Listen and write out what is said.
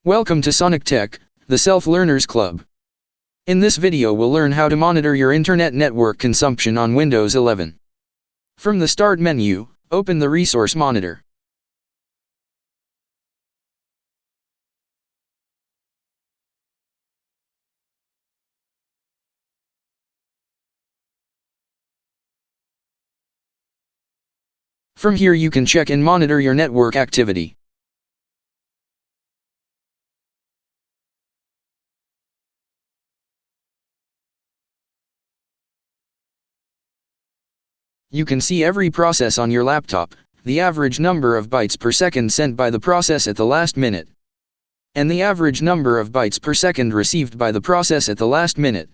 Welcome to Sonic Tech, the Self-Learners Club. In this video we'll learn how to monitor your internet network consumption on Windows 11. From the Start menu, open the Resource Monitor. From here you can check and monitor your network activity. You can see every process on your laptop, the average number of bytes per second sent by the process at the last minute, and the average number of bytes per second received by the process at the last minute.